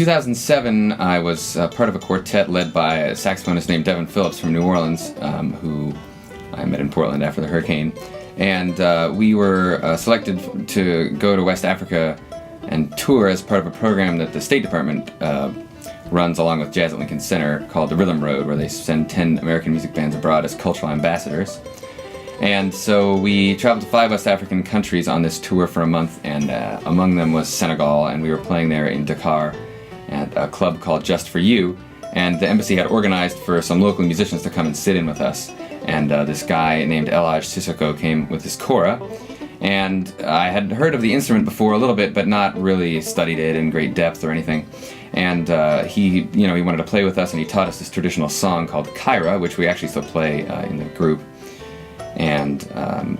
2007, I was part of a quartet led by a saxophonist named Devin Phillips from New Orleans, who I met in Portland after the hurricane. And we were selected to go to West Africa and tour as part of a program that the State Department runs along with Jazz at Lincoln Center called the Rhythm Road, where they send 10 American music bands abroad as cultural ambassadors. And so we traveled to 5 West African countries on this tour for a month, and among them was Senegal, and we were playing there in Dakar at a club called Just For You, and the embassy had organized for some local musicians to come and sit in with us. And this guy named Elhaj Sissoko came with his Kora, and I had heard of the instrument before a little bit, but not really studied it in great depth or anything. And he wanted to play with us, and he taught us this traditional song called Kaira, which we actually still play in the group. And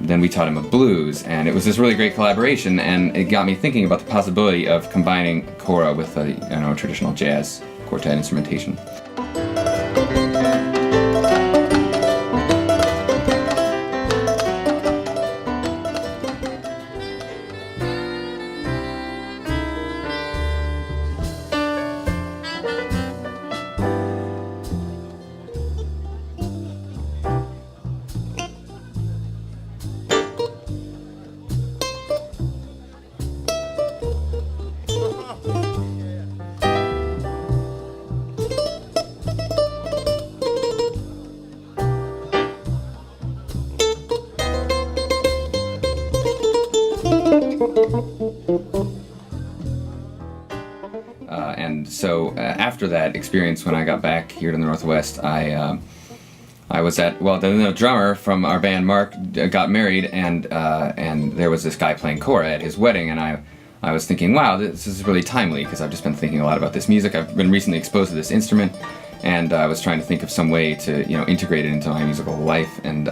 then we taught him a blues, and it was this really great collaboration, and it got me thinking about the possibility of combining Kora with a traditional jazz quartet instrumentation. And so after that experience, when I got back here to the Northwest, I was the drummer from our band, Mark, got married, and there was this guy playing Kora at his wedding, and I was thinking, wow, this is really timely, because I've just been thinking a lot about this music. I've been recently exposed to this instrument, and I was trying to think of some way to integrate it into my musical life, and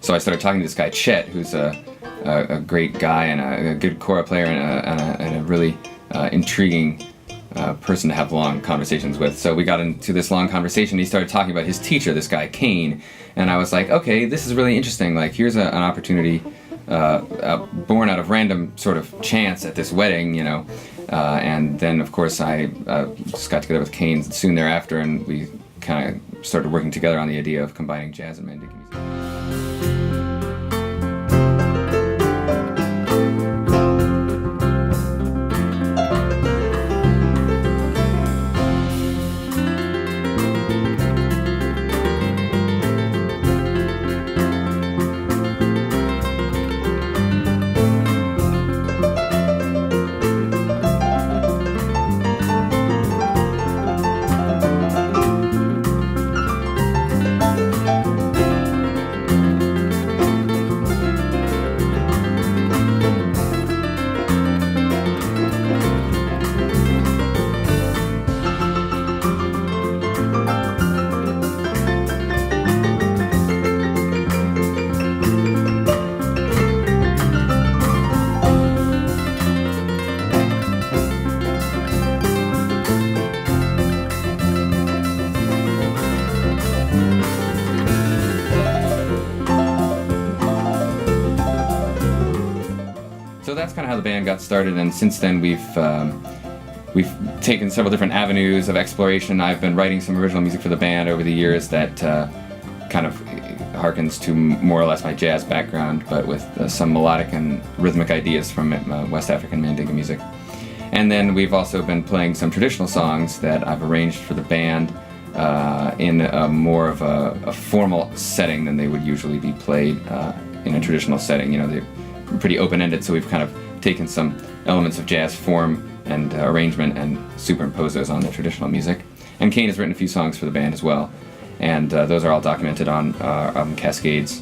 so I started talking to this guy Chet, who's a great guy and a good Kora player and a really intriguing person to have long conversations with. So we got into this long conversation. He started talking about his teacher, this guy Kane, and I was like, okay, this is really interesting. Like, here's an opportunity born out of random sort of chance at this wedding, and then of course I just got together with Kane soon thereafter, and we kind of started working together on the idea of combining jazz and mandinka music. So that's kind of how the band got started, and since then we've taken several different avenues of exploration. I've been writing some original music for the band over the years that kind of harkens to more or less my jazz background, but with some melodic and rhythmic ideas from West African mandinka music. And then we've also been playing some traditional songs that I've arranged for the band in more of a formal setting than they would usually be played in a traditional setting. They're pretty open-ended, so we've kind of taken some elements of jazz form and arrangement and superimposed those on the traditional music. And Kane has written a few songs for the band as well, and those are all documented on Cascades.